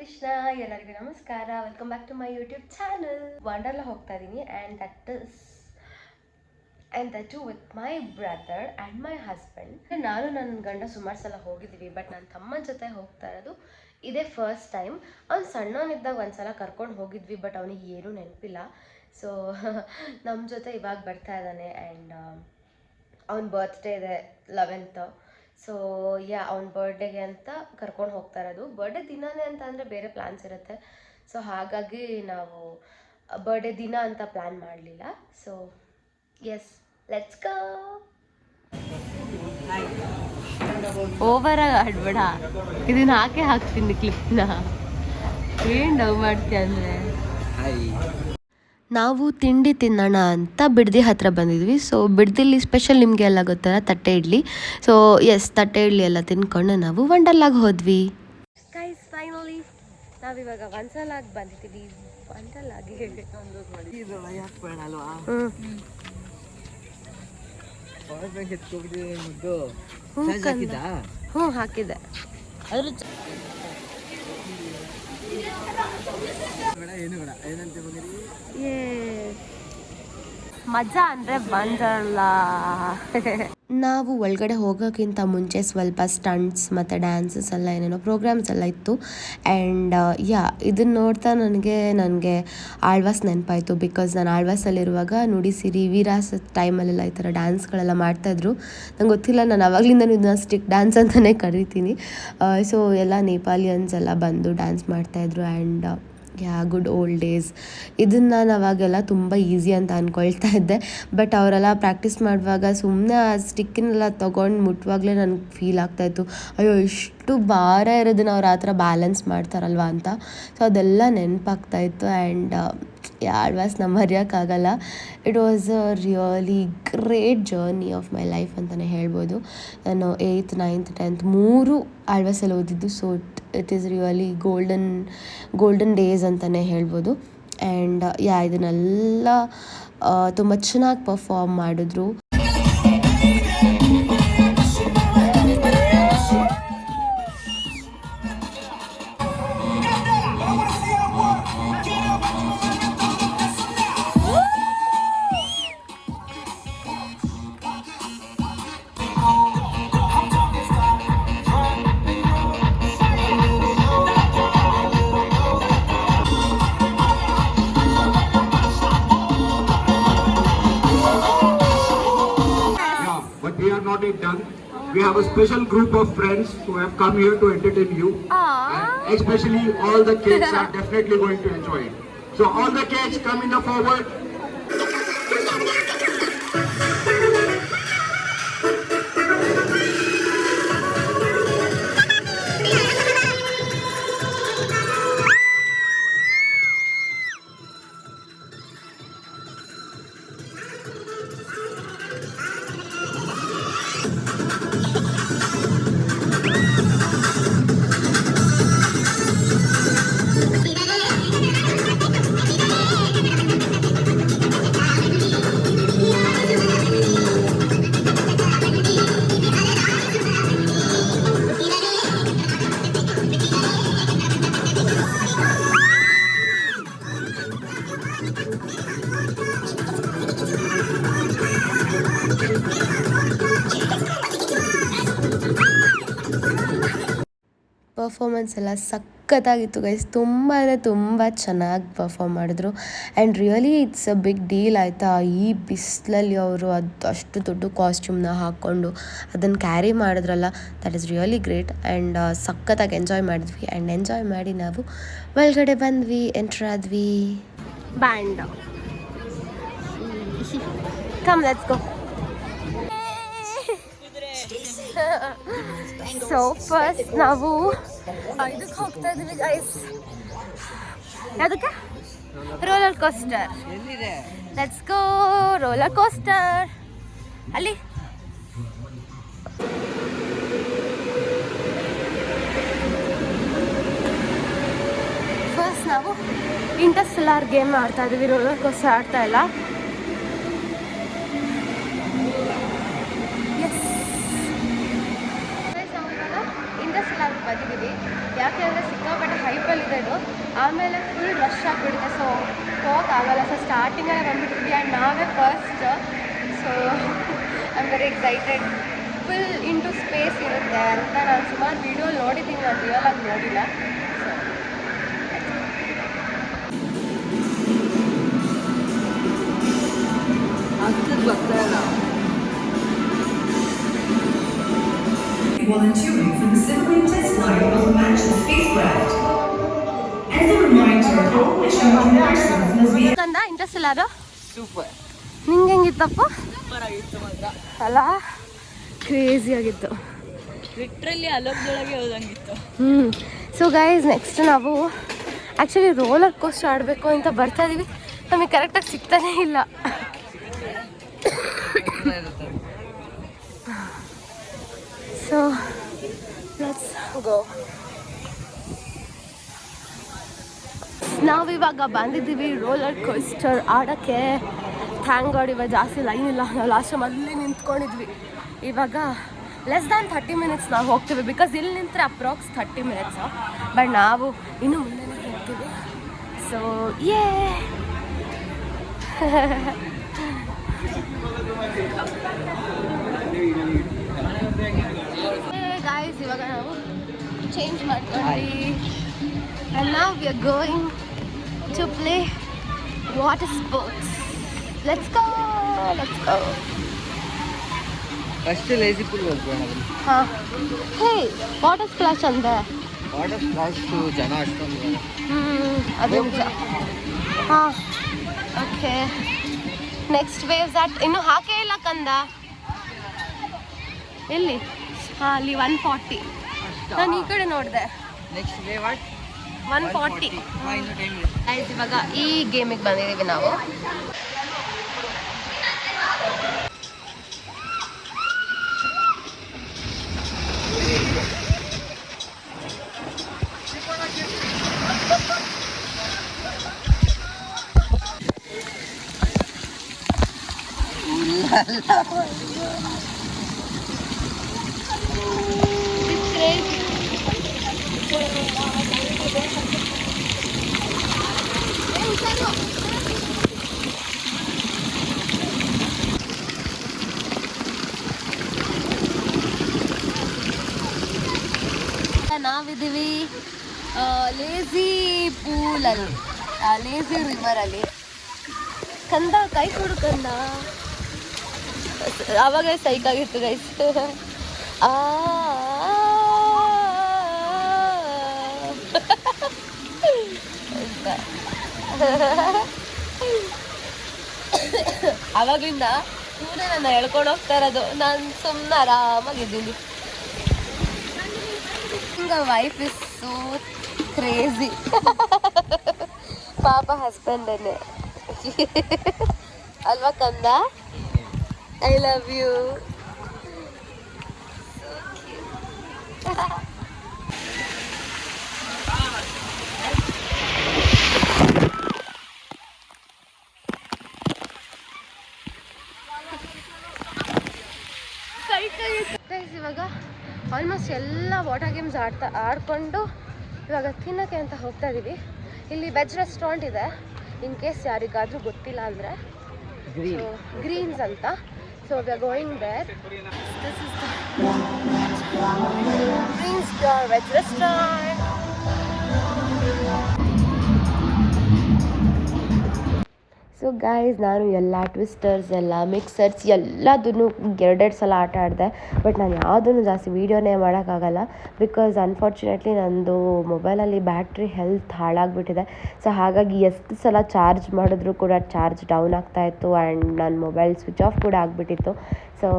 ಕೃಷ್ಣ, ಎಲ್ಲರಿಗೂ ನಮಸ್ಕಾರ. Welcome back to my YouTube channel. Wonderla ಹೋಗ್ತಾ ಇದ್ದೀನಿ and that too with my brother and my husband. ನಾನು ನನ್ನ ಗಂಡ ಸುಮಾರು ಸಲ ಹೋಗಿದ್ದೀವಿ, ಬಟ್ ನನ್ನ ತಮ್ಮನ ಜೊತೆ ಹೋಗ್ತಾ ಇರೋದು ಇದೇ ಫಸ್ಟ್ ಟೈಮ್. ಅವ್ನು ಸಣ್ಣವನಿದ್ದಾಗ ಒಂದ್ಸಲ ಕರ್ಕೊಂಡು ಹೋಗಿದ್ವಿ, ಬಟ್ ಅವನಿಗೆ ಏನೂ ನೆನಪಿಲ್ಲ. ಸೊ ನಮ್ಮ ಜೊತೆ ಇವಾಗ ಬರ್ತಾ ಇದ್ದಾನೆ ಆ್ಯಂಡ್ ಅವನ ಬರ್ತ್ಡೇ ಇದೆ 11th. ಸೊ ಅವ್ನ ಬರ್ಡೇಗೆ ಅಂತ ಕರ್ಕೊಂಡು ಹೋಗ್ತಾ ಇರೋದು. ಬರ್ಡೇ ದಿನನೇ ಅಂತ ಅಂದರೆ ಬೇರೆ ಪ್ಲ್ಯಾನ್ಸ್ ಇರುತ್ತೆ. ಸೊ ಹಾಗಾಗಿ ನಾವು ಬರ್ಡೇ ದಿನ ಅಂತ ಪ್ಲ್ಯಾನ್ ಮಾಡಲಿಲ್ಲ. So yes, let's go. ಓವರಾಗಿ ಆಡ್ಬೇಡ, ಇದನ್ನ ಹಾಕ್ತೀನಿ ಕ್ಲಿಪ್ನ. ಏನು ಡವ್ ಮಾಡ್ತೀಯ ಅಂದರೆ. ನಾವು ತಿಂಡಿ ತಿನ್ನೋಣ ಅಂತ ಬಿಡದಿ ಹತ್ರ ಬಂದಿದ್ವಿ. ಸೊ ಬಿಡದಿಲಿ ಸ್ಪೆಷಲ್ ನಿಮಗೆ ಎಲ್ಲ ಗೊತ್ತಲ್ಲ, ತಟ್ಟೆ ಇಡ್ಲಿ. ಸೊ ಎಸ್, ತಟ್ಟೆ ಇಡ್ಲಿ ಎಲ್ಲ ತಿನ್ಕೊಂಡು ನಾವು ವಂಡರ್ಲಾಗೆ ಹೋದ್ವಿ. ಗೈಸ್, ಫೈನಲಿ ನಾವಿವಾಗ ವಂಡರ್ಲಾಗೆ ಬಂದಿದ್ದೀವಿ. ವಂಡರ್ಲಾಗೆ ಹ್ಞೂ ಹಾಕಿದೆ. ಅದ್ರ ಮಜಾ ಅಂದರೆ ಬಂದಲ್ಲ. ನಾವು ಒಳಗಡೆ ಹೋಗೋಕ್ಕಿಂತ ಮುಂಚೆ ಸ್ವಲ್ಪ ಸ್ಟಂಟ್ಸ್ ಮತ್ತು ಡ್ಯಾನ್ಸಸ್ ಎಲ್ಲ ಏನೇನೋ ಪ್ರೋಗ್ರಾಮ್ಸ್ ಎಲ್ಲ ಇತ್ತು. ಆ್ಯಂಡ್ ಇದನ್ನು ನೋಡ್ತಾ ನನಗೆ ಆಳ್ವಾಸ್ ನೆನಪಾಯಿತು. ಬಿಕಾಸ್ ನಾನು ಆಳ್ವಾಸಲ್ಲಿರುವಾಗ ನುಡಿಸಿರಿ ವೀರಾಸ್ ಟೈಮಲ್ಲೆಲ್ಲ ಈ ಥರ ಡ್ಯಾನ್ಸ್ಗಳೆಲ್ಲ ಮಾಡ್ತಾಯಿದ್ರು. ನಂಗೆ ಗೊತ್ತಿಲ್ಲ, ನಾನು ಆವಾಗಲಿಂದನೂ ಇದನ್ನ ಸ್ಟಿಕ್ ಡ್ಯಾನ್ಸ್ ಅಂತಲೇ ಕರಿತೀನಿ. ಸೊ ಎಲ್ಲ ನೇಪಾಲಿಯನ್ಸ್ ಎಲ್ಲ ಬಂದು ಡ್ಯಾನ್ಸ್ ಮಾಡ್ತಾಯಿದ್ರು. And good old days. ಇದನ್ನು ನಾನು ಅವಾಗೆಲ್ಲ ತುಂಬ ಈಸಿ ಅಂತ ಅಂದ್ಕೊಳ್ತಾ ಇದ್ದೆ. ಬಟ್ ಅವರೆಲ್ಲ ಪ್ರಾಕ್ಟೀಸ್ ಮಾಡುವಾಗ ಸುಮ್ಮನೆ ಆ ಸ್ಟಿಕ್ಕನ್ನೆಲ್ಲ ತೊಗೊಂಡು ಮುಟ್ಟುವಾಗಲೇ ನನಗೆ ಫೀಲ್ ಆಗ್ತಾಯಿತ್ತು, ಅಯ್ಯೋ ಇಷ್ಟು ಭಾರ ಇರೋದನ್ನ ಅವ್ರು ಆ ಥರ ಬ್ಯಾಲೆನ್ಸ್ ಮಾಡ್ತಾರಲ್ವ ಅಂತ. ಸೊ ಅದೆಲ್ಲ ನೆನಪಾಗ್ತಾಯಿತ್ತು. ಆ್ಯಂಡ್ ಆಳ್ವಾಸ್ನ ಮರೆಯೋಕ್ಕಾಗಲ್ಲ. It was a really great journey of my life ಅಂತಲೇ ಹೇಳ್ಬೋದು. ನಾನು 8th 9th 10th 3 ಆಳ್ವಾಸಲ್ಲಿ ಓದಿದ್ದು. So it is really golden days ಅಂತಲೇ ಹೇಳ್ಬೋದು. ಆ್ಯಂಡ್ ಇದನ್ನೆಲ್ಲ ತುಂಬ ಚೆನ್ನಾಗಿ ಪರ್ಫಾರ್ಮ್ ಮಾಡಿದ್ರು. Done. We have a special group of friends who have come here to entertain you. And especially all the kids are definitely going to enjoy it. So all the kids come in the forward. Performance ಎಲ್ಲ ಸಖತ್ತಾಗಿತ್ತು guys. ತುಂಬ ಚೆನ್ನಾಗಿ perform ಮಾಡಿದ್ರು. And really it's a big deal ಆಯಿತಾ. ಈ ಬಿಸಿಲಲ್ಲಿ ಅವರು ಅಷ್ಟು ದೊಡ್ಡ ಕಾಸ್ಟ್ಯೂಮ್ನ ಹಾಕ್ಕೊಂಡು ಅದನ್ನು ಕ್ಯಾರಿ ಮಾಡಿದ್ರಲ್ಲ, that is really great. And ಸಖತ್ತಾಗಿ ಎಂಜಾಯ್ ಮಾಡಿದ್ವಿ. ಆ್ಯಂಡ್ ಎಂಜಾಯ್ ಮಾಡಿ ನಾವು ಒಳಗಡೆ ಬಂದ್ವಿ, ಎಂಟ್ರ್ ಆದ್ವಿ. Band come, let's go. So first ನಾವು ಇದಕ್ಕೆ ಹೋಗ್ತಾ ಇದ್ದೀವಿ ಗೈಸ್. ಯಾವುದಕ್ಕೆ? Roller coaster. Let's go roller coaster. ಅಲ್ಲಿ ಫಸ್ಟ್ ನಾವು ಇಂಟರ್ಸ್ಟೆಲ್ಲರ್ ಗೇಮ್ ಆಡ್ತಾ ಇದ್ದೀವಿ. ರೋಲರ್ ಕೋಸ್ಟರ್ ಆಡ್ತಾ ಇಲ್ಲ. ಬಂದಿದ್ದೀವಿ. ಯಾಕೆ ಅಂದರೆ ಸಿಕ್ಕಾಪಟ್ಟೆ ಹೈಪಲ್ಲಿದೆ ಆಮೇಲೆ ಫುಲ್ ರಶ್ ಆಗಿಬಿಡುತ್ತೆ, ಸೊ ಹೋಗೋಕ್ಕಾಗಲ್ಲ. ಸೊ ಸ್ಟಾರ್ಟಿಂಗಲ್ಲೇ ಬಂದುಬಿಟ್ಟಿದ್ವಿ ಆ್ಯಂಡ್ ನಾವೇ first. So I am very excited. Full into space ಇರುತ್ತೆ ಅಂತ ನಾನು ಸುಮಾರು ವೀಡಿಯೋ ನೋಡಿದ್ದೀನಿ, ನಾನು ರಿಯಲ್ ಆಗಿ ನೋಡಿಲ್ಲ. Volunteering for the simulant test flight will match the spacecraft. As a reminder, all mission persons must be ಕಂದ ಇಂಟ್ರೆಸ್ಟ್ ಇಲ್ಲ ಅದು. ಸೂಪರ್ ನಿಂಗೆ ಹೆಂಗಿತ್ತಪ್ಪ? ಸೂಪರ್ ಆಗಿತ್ತು ಮಾತ್ರ. ಅಲ್ಲ, ಕ್ರೇಜಿ ಆಗಿತ್ತು. ಲಿಟ್ರಲಿ ಅಲೋಕದೊಳಗೆ ಹೋದಂಗಿತ್ತು. ಸೊ ಗೈಸ್, ನೆಕ್ಸ್ಟ್ ನಾವು ಆ್ಯಕ್ಚುಲಿ ರೋಲರ್ ಕೋಸ್ಟರ್ ಆಡಬೇಕು ಅಂತ ಬರ್ತಾ ಇದೀವಿ. ನಮಗೆ ಕರೆಕ್ಟಾಗಿ ಸಿಗ್ತಾನೇ ಇಲ್ಲ. So let's go. ನಾವಿವಾಗ ಬಂದಿದ್ದೀವಿ ರೋಲರ್ ಕೋಸ್ಟರ್ ಆಡೋಕ್ಕೆ. ಥ್ಯಾಂಕ್ ಗಾಡ್ ಇವಾಗ ಜಾಸ್ತಿ ಲೈನ್ ಇಲ್ಲ. ನಾವು ಲಾಸ್ಟ್ ಟೈಮ್ ಅಲ್ಲಿ ನಿಂತ್ಕೊಂಡಿದ್ವಿ. ಇವಾಗ ಲೆಸ್ ದ್ಯಾನ್ 30 ಮಿನಿಟ್ಸ್ ನಾವು ಹೋಗ್ತೀವಿ, ಬಿಕಾಸ್ ಇಲ್ಲಿ ನಿಂತರೆ ಅಪ್ರಾಕ್ಸ್ 30 ಮಿನಿಟ್ಸು. ಬಟ್ ನಾವು ಇನ್ನೂ ಮುಂದೆನೇ ಹೋಗ್ತೀವಿ. ಸೊ ಗಾಯ್ಸ್, ಇವಾಗ ನಾವು ಚೇಂಜ್ ಮಾಡ್ಕೊಂಡ್ವಿ and now we are going to play water sports. Let's go. First lazy pool ಹೋಗ್ಬೇಡ. ಹಾಂ, ಹೇ ವಾಟರ್ ಸ್ಪ್ಲಾಶ್ ಅಂದೆ. ವಾಟರ್ ಸ್ಪ್ಲಾಶು ಜನ ಅಷ್ಟೊಂದು. ಅದು ನಿಜ. ಹಾಂ, ಓಕೆ. ನೆಕ್ಸ್ಟ್ ವೇವ್ಸ್ ಇನ್ನೂ ಹಾಕೇ ಇಲ್ಲ ಕಂದ. ಎಲ್ಲಿ? ಹಾಂ, ಅಲ್ಲಿ 140. ನಾನು ಈ ಕಡೆ ನೋಡಿದೆ. Next way what 140. ಇನ್ನು ಟೈಮ್ ಆಯ್ತು, ಇವಾಗ ಈ ಗೇಮಿಗೆ ಬಂದಿದ್ದೀವಿ ನಾವು. ನಾವಿದ್ದೀವಿ ಲೇಸಿ ಪೂಲಲ್ಲಿ, ಲೇಸಿ ರಿವರಲ್ಲಿ. ಕಂದ ಕೈ ಕೊಡು ಕಂದ. ಆವಾಗ ಸೈಕಾಗಿತ್ತು ಗೈಸ್. ಆವಾಗಲಿಂದ ಇವನೇ ನನ್ನ ಎಳ್ಕೊಂಡು ಹೋಗ್ತಾ ಇರೋದು. ನಾನು ಸುಮ್ಮನೆ ಆರಾಮಾಗಿದ್ದೀನಿ. Wife is so crazy. ಪಾಪ ಹಸ್ಬೆಂಡನ್ನೇ ಅಲ್ವಾ ಕಂದ? I love you. ಇವಾಗ ಆಲ್ಮೋಸ್ಟ್ ಎಲ್ಲ ವಾಟರ್ ಗೇಮ್ಸ್ ಆಡ್ಕೊಂಡು ಇವಾಗ ತಿನ್ನೋಕ್ಕೆ ಅಂತ ಹೋಗ್ತಾ ಇದ್ದೀವಿ. ಇಲ್ಲಿ ವೆಜ್ ರೆಸ್ಟೋರೆಂಟ್ ಇದೆ, ಇನ್ ಕೇಸ್ ಯಾರಿಗಾದರೂ ಗೊತ್ತಿಲ್ಲ ಅಂದರೆ. ಗ್ರೀನ್ಸ್ ಅಂತ. So we are going there. This is Greens veg restaurant. So guys, ನಾನು ಎಲ್ಲ ಟ್ವಿಸ್ಟರ್ಸ್, ಎಲ್ಲ ಮಿಕ್ಸರ್ಸ್ ಎಲ್ಲದನ್ನು ಎರಡೆರಡು ಸಲ ಆಟ ಆಡಿದೆ. ಬಟ್ ನಾನು ಯಾವುದನ್ನು ಜಾಸ್ತಿ ವೀಡಿಯೋನೇ ಮಾಡೋಕ್ಕಾಗಲ್ಲ, ಬಿಕಾಸ್ ಅನ್ಫಾರ್ಚುನೇಟ್ಲಿ ನಂದು ಮೊಬೈಲಲ್ಲಿ ಬ್ಯಾಟ್ರಿ ಹೆಲ್ತ್ ಹಾಳಾಗಿಬಿಟ್ಟಿದೆ. ಸೊ ಹಾಗಾಗಿ ಎಷ್ಟು ಸಲ ಚಾರ್ಜ್ ಮಾಡಿದ್ರೂ ಕೂಡ ಚಾರ್ಜ್ ಡೌನ್ ಆಗ್ತಾಯಿತ್ತು ಆ್ಯಂಡ್ ನನ್ನ ಮೊಬೈಲ್ ಸ್ವಿಚ್ ಆಫ್ ಕೂಡ ಆಗಿಬಿಟ್ಟಿತ್ತು. ಸೊ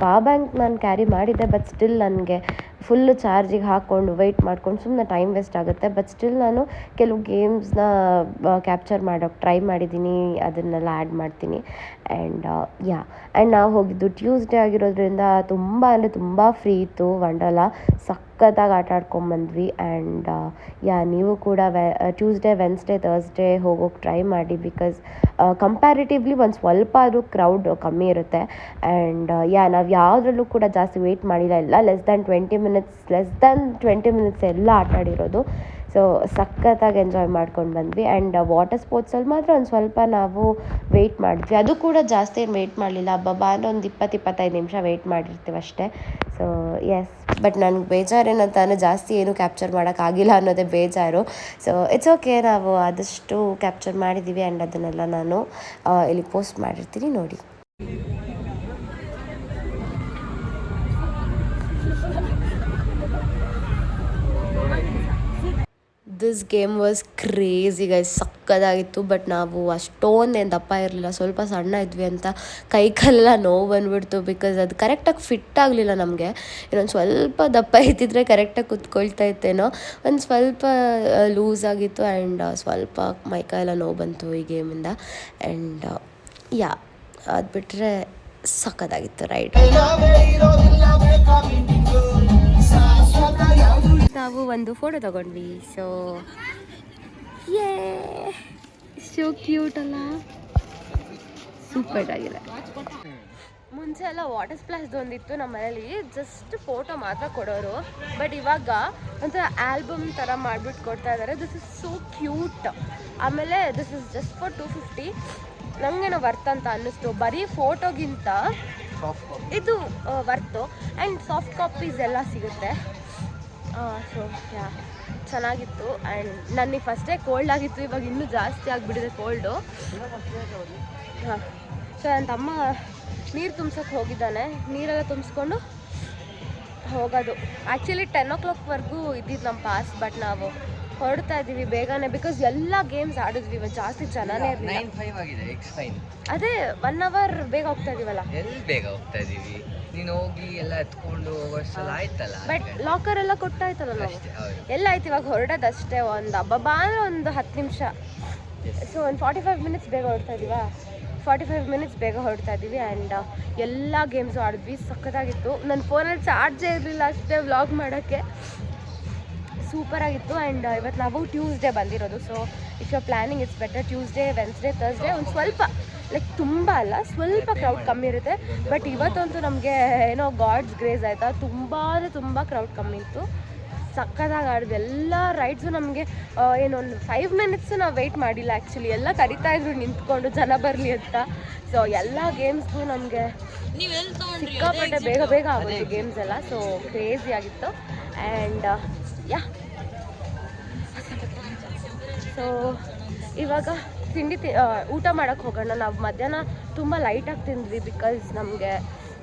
ಪವರ್ ಬ್ಯಾಂಕ್ ನಾನು ಕ್ಯಾರಿ ಮಾಡಿದ್ದೆ, ಬಟ್ ಸ್ಟಿಲ್ ನನಗೆ ಫುಲ್ಲು ಚಾರ್ಜಿಗೆ ಹಾಕ್ಕೊಂಡು ವೆಯ್ಟ್ ಮಾಡ್ಕೊಂಡು ಸುಮ್ಮನೆ ಟೈಮ್ ವೇಸ್ಟ್ ಆಗುತ್ತೆ. ಬಟ್ ಸ್ಟಿಲ್ ನಾನು ಕೆಲವು ಗೇಮ್ಸ್ನ ಕ್ಯಾಪ್ಚರ್ ಮಾಡೋಕ್ಕೆ ಟ್ರೈ ಮಾಡಿದ್ದೀನಿ, ಅದನ್ನೆಲ್ಲ ಆ್ಯಡ್ ಮಾಡ್ತೀನಿ. ಆ್ಯಂಡ್ ನಾವು ಹೋಗಿದ್ದು ಟ್ಯೂಸ್ಡೇ ಆಗಿರೋದ್ರಿಂದ ತುಂಬ ಅಂದರೆ ತುಂಬ ಫ್ರೀ ಇತ್ತು. ವಂಡರ್ಲಾ ಸಖತ್ತಾಗಿ ಆಟ ಆಡ್ಕೊಂಬಂದ್ವಿ. ಆ್ಯಂಡ್ ನೀವು ಕೂಡ ಟ್ಯೂಸ್ಡೇ, ವೆನ್ಸ್ಡೇ, ಥರ್ಸ್ಡೇ ಹೋಗೋಕ್ಕೆ ಟ್ರೈ ಮಾಡಿ, ಬಿಕಾಸ್ ಕಂಪ್ಯಾರಿಟಿವ್ಲಿ ಒಂದು ಸ್ವಲ್ಪ ಆದರೂ ಕ್ರೌಡ್ ಕಮ್ಮಿ ಇರುತ್ತೆ. ಆ್ಯಂಡ್ ನಾವು ಯಾವುದ್ರಲ್ಲೂ ಕೂಡ ಜಾಸ್ತಿ ವೆಯ್ಟ್ ಮಾಡಿಲ್ಲ, ಎಲ್ಲ ಲೆಸ್ ದ್ಯಾನ್ 20 ಮಿನಿಟ್ಸ್ ಎಲ್ಲ ಆಟ ಆಡಿರೋದು. ಸೊ ಸೊ ಸಖತ್ತಾಗಿ ಎಂಜಾಯ್ ಮಾಡ್ಕೊಂಡು ಬಂದ್ವಿ. ಆ್ಯಂಡ್ ವಾಟರ್ ಸ್ಪೋರ್ಟ್ಸಲ್ಲಿ ಮಾತ್ರ ಒಂದು ಸ್ವಲ್ಪ ನಾವು ವೆಯ್ಟ್ ಮಾಡಿದ್ವಿ. ಅದು ಕೂಡ ಜಾಸ್ತಿ ಏನು ವೆಯ್ಟ್ ಮಾಡಲಿಲ್ಲ, ಹಬ್ಬ ಅಂದರೆ ಒಂದು 20-25 ನಿಮಿಷ ವೆಯ್ಟ್ ಮಾಡಿರ್ತೀವಿ ಅಷ್ಟೇ. ಸೊ ಎಸ್, ಬಟ್ ನನಗೆ ಬೇಜಾರೇನಂತ ಅಂದರೆ ಜಾಸ್ತಿ ಏನು ಕ್ಯಾಪ್ಚರ್ ಮಾಡೋಕ್ಕಾಗಿಲ್ಲ ಅನ್ನೋದೇ ಬೇಜಾರು. ಸೊ ಇಟ್ಸ್ ಓಕೆ, ನಾವು ಆದಷ್ಟು ಕ್ಯಾಪ್ಚರ್ ಮಾಡಿದ್ದೀವಿ. ಆ್ಯಂಡ್ ಅದನ್ನೆಲ್ಲ ನಾನು ಇಲ್ಲಿ ಪೋಸ್ಟ್ ಮಾಡಿರ್ತೀನಿ ನೋಡಿ. This game was crazy guys, ಸಕ್ಕದಾಗಿತ್ತು. ಬಟ್ ನಾವು ಅಷ್ಟೊಂದೇನು ದಪ್ಪ ಇರಲಿಲ್ಲ, ಸ್ವಲ್ಪ ಸಣ್ಣ ಇದ್ವಿ ಅಂತ ಕೈ ಕಾಲೆಲ್ಲ ನೋವು ಬಂದುಬಿಡ್ತು. ಬಿಕಾಸ್ ಅದು ಕರೆಕ್ಟಾಗಿ ಫಿಟ್ ಆಗಲಿಲ್ಲ ನಮಗೆ. ಇನ್ನೊಂದು ಸ್ವಲ್ಪ ದಪ್ಪ ಇದ್ದಿದ್ರೆ ಕರೆಕ್ಟಾಗಿ ಕುತ್ಕೊಳ್ತಾ ಇತ್ತೇನೋ, ಒಂದು ಸ್ವಲ್ಪ ಲೂಸ್ ಆಗಿತ್ತು. ಆ್ಯಂಡ್ ಸ್ವಲ್ಪ ಮೈಕೈ ಎಲ್ಲ ನೋವು ಬಂತು ಈ ಗೇಮಿಂದ. ಆ್ಯಂಡ್ ಯಾ, ಅದು ಬಿಟ್ಟರೆ ಸಕ್ಕದಾಗಿತ್ತು ರೈಡ್. ನಾವು ಒಂದು ಫೋಟೋ ತಗೊಂಡ್ವಿ. ಸೊ ಕ್ಯೂಟ್ ಅಲ್ಲ, ಸೂಪರ್ ಆಗಿದೆ. ಮುಂಚೆ ಎಲ್ಲ ವಾಟರ್ ಸ್ಪ್ಲಾಶ್ ಒಂದಿತ್ತು ನಮ್ಮ ಮನೇಲಿ, ಜಸ್ಟ್ ಫೋಟೋ ಮಾತ್ರ ಕೊಡೋರು. ಬಟ್ ಇವಾಗ ಒಂಥರ ಆಲ್ಬಮ್ ಥರ ಮಾಡಿಬಿಟ್ಟು ಕೊಡ್ತಾ ಇದ್ದಾರೆ. This is so cute. ಆಮೇಲೆ ದಿಸ್ ಇಸ್ ಜಸ್ಟ್ ಫಾರ್ 250. ನನಗೇನೋ ವರ್ತ್ ಅಂತ ಅನ್ನಿಸ್ತು. ಬರೀ ಫೋಟೋಗಿಂತ ಇದು ವರ್ತು. ಆ್ಯಂಡ್ ಸಾಫ್ಟ್ ಕಾಪೀಸ್ ಎಲ್ಲ ಸಿಗುತ್ತೆ. ಸೊ ಯಾ, ಚೆನ್ನಾಗಿತ್ತು. ಆ್ಯಂಡ್ ನನಗೆ ಫಸ್ಟೇ ಕೋಲ್ಡ್ ಆಗಿತ್ತು, ಇವಾಗ ಇನ್ನೂ ಜಾಸ್ತಿ ಆಗಿಬಿಟ್ಟಿದೆ ಕೋಲ್ಡು. ಹಾಂ, ಸೊ ನನ್ನ ತಮ್ಮ ನೀರು ತುಂಬ್ಸೋಕ್ಕೆ ಹೋಗಿದ್ದಾನೆ. ನೀರೆಲ್ಲ ತುಂಬಿಸ್ಕೊಂಡು ಹೋಗೋದು. ಆ್ಯಕ್ಚುಲಿ 10 o'clockವರೆಗೂ ಇದ್ದಿದ್ದು ನಮ್ಮ ಪಾಸ್, ಬಟ್ ನಾವು ಹೊರಡ್ತಾ ಇದ್ದೀವಿ ಬೇಗನೆ. ಬಿಕಾಸ್ ಎಲ್ಲ ಗೇಮ್ಸ್ ಆಡಿದ್ವಿ, ಇವತ್ತು ಜಾಸ್ತಿ ಜನನೇ ಇರಲಿಲ್ಲ. 9:05 ಆಗಿದೆ, X9. ಅದೇ 1 hour ಬೇಗ ಹೋಗ್ತಾ ಇದೀವಲ್ಲ. ಎಲ್ಲಿ ಬೇಗ ಹೋಗ್ತಾ ಇದೀವಿ, ನೀನು ಹೋಗಿ ಎಲ್ಲ ಎತ್ಕೊಂಡು ಹೋಗೋಷ್ಟೆಲ್ಲ ಆಯ್ತಲ್ಲ. ಬಟ್ ಲಾಕರ್ ಎಲ್ಲ ಕೊಟ್ಟಾಯ್ತಲ್ಲ ನಾವು. ಅಷ್ಟೇ, ಹೌದು. ಎಲ್ಲ ಆಯ್ತು, ಇವಾಗ ಹೊರಡೋದಷ್ಟೇ. ಒಂದು ಹಬ್ಬ ಅಂದರೆ ಒಂದು 10 ನಿಮಿಷ. ಸೊ ಒಂದು 45 minutes ಬೇಗ ಹೊರಡ್ತಾ ಇದೀವಾ, 45 minutes ಬೇಗ ಹೊರಡ್ತಾ ಇದ್ದೀವಿ. ಆ್ಯಂಡ್ ಎಲ್ಲ ಗೇಮ್ಸು ಆಡಿದ್ವಿ, ಸಖತ್ತಾಗಿತ್ತು. ನನ್ನ ಫೋನಲ್ಲಿ ಚಾರ್ಜೇ ಇರಲಿಲ್ಲ ಅಷ್ಟೇ ವ್ಲಾಗ್ ಮಾಡೋಕ್ಕೆ. ಸೂಪರಾಗಿತ್ತು. ಆ್ಯಂಡ್ ಇವತ್ತು ನಾವು ಟ್ಯೂಸ್ಡೇ ಬಂದಿರೋದು. So if you planning it's better Tuesday, Wednesday, Thursday ಒಂದು ಸ್ವಲ್ಪ ಲೈಕ್ ತುಂಬ ಅಲ್ಲ, ಸ್ವಲ್ಪ ಕ್ರೌಡ್ ಕಮ್ಮಿ ಇರುತ್ತೆ. ಬಟ್ ಇವತ್ತಂತೂ ನಮಗೆ ಏನೋ ಗಾಡ್ಸ್ ಗ್ರೇಸ್ ಆಯಿತಾ, ತುಂಬ ಕ್ರೌಡ್ ಕಮ್ಮಿ ಇತ್ತು. ಸಕ್ಕತ್ತಾಗಿ ಆಡಿದ್ವಿ. ಎಲ್ಲ ರೈಡ್ಸು ನಮಗೆ ಏನೊಂದು 5 minutes ನಾವು ವೆಯ್ಟ್ ಮಾಡಿಲ್ಲ. ಆ್ಯಕ್ಚುಲಿ ಎಲ್ಲ ಕರಿತಾಯಿದ್ರು ನಿಂತ್ಕೊಂಡು ಜನ ಬರಲಿ ಅಂತ. ಸೊ ಎಲ್ಲ ಗೇಮ್ಸ್ಗೂ ನಮಗೆ ಸಿಕ್ಕಾಪಟ್ಟೆ ಬೇಗ ಆಗೋದು ಗೇಮ್ಸ್ ಎಲ್ಲ. ಸೊ ಕ್ರೇಜಿ ಆಗಿತ್ತು. ಆ್ಯಂಡ್ ಯಾ, ಸೊ ಇವಾಗ ಊಟ ಮಾಡೋಕ್ಕೆ ಹೋಗೋಣ. ನಾವು ಮಧ್ಯಾಹ್ನ ತುಂಬ ಲೈಟಾಗಿ ತಿಂದ್ವಿ, ಬಿಕಾಸ್ ನಮಗೆ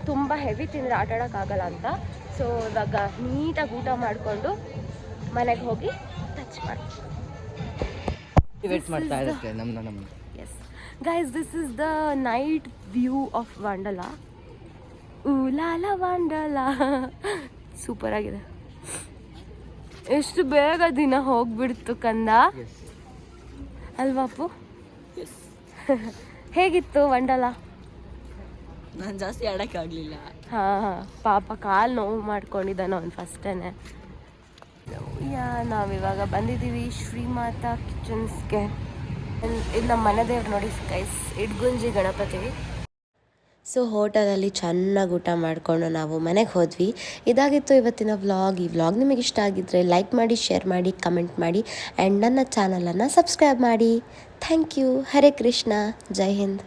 ತುಂಬ ಹೆವಿ ತಿಂದರೆ ಆಟ ಆಡೋಕ್ಕಾಗಲ್ಲ ಅಂತ. ಸೊ ಇವಾಗ ನೀಟಾಗಿ ಊಟ ಮಾಡಿಕೊಂಡು ಮನೆಗೆ ಹೋಗಿ ಟಚ್ ಮಾಡಿ ವೇಟ್ ಮಾಡ್ತಾ ಇರುತ್ತೆ ನಮ್ಮ. Yes guys, this is the night view of Wonderla. ಊಲಾಲ ವಂಡರ್ಲಾ, ಸೂಪರ್ ಆಗಿದೆ. ಎಷ್ಟು ಬೇಗ ದಿನ ಹೋಗ್ಬಿಡ್ತು ಕಂದ, ಅಲ್ವಾಪು? ಹೇಗಿತ್ತು ವಂಡರ್ಲಾ? ನಾನು ಜಾಸ್ತಿ ಆಡೋಕ್ಕಾಗಲಿಲ್ಲ. ಹಾಂ, ಪಾಪ ಕಾಲು ನೋವು ಮಾಡ್ಕೊಂಡಿದ್ದಾನೆ ಅವ್ನು ಫಸ್ಟೇ. ನಾವಿವಾಗ ಬಂದಿದ್ದೀವಿ ಶ್ರೀಮಾತಾ ಕಿಚನ್ಸ್ಗೆ. ಇದು ನಮ್ಮ ಮನೆ ದೇವ್ರು ನೋಡಿ ಗೈಸ್, ಇಡ್ಗುಂಜಿ ಗಣಪತಿ. ಸೊ ಹೋಟೆಲಲ್ಲಿ ಚೆನ್ನಾಗಿ ಊಟ ಮಾಡಿಕೊಂಡು ನಾವು ಮನೆಗೆ ಹೋದ್ವಿ. ಇದಾಗಿತ್ತು ಇವತ್ತಿನ ವ್ಲಾಗ್. ಈ ವ್ಲಾಗ್ ನಿಮಗೆ ಇಷ್ಟ ಆಗಿದ್ದರೆ ಲೈಕ್ ಮಾಡಿ, ಶೇರ್ ಮಾಡಿ, ಕಮೆಂಟ್ ಮಾಡಿ. ಆ್ಯಂಡ್ ನನ್ನ ಚಾನಲನ್ನು ಸಬ್ಸ್ಕ್ರೈಬ್ ಮಾಡಿ. Thank you. ಹರೇ ಕೃಷ್ಣ, ಜೈ ಹಿಂದ್.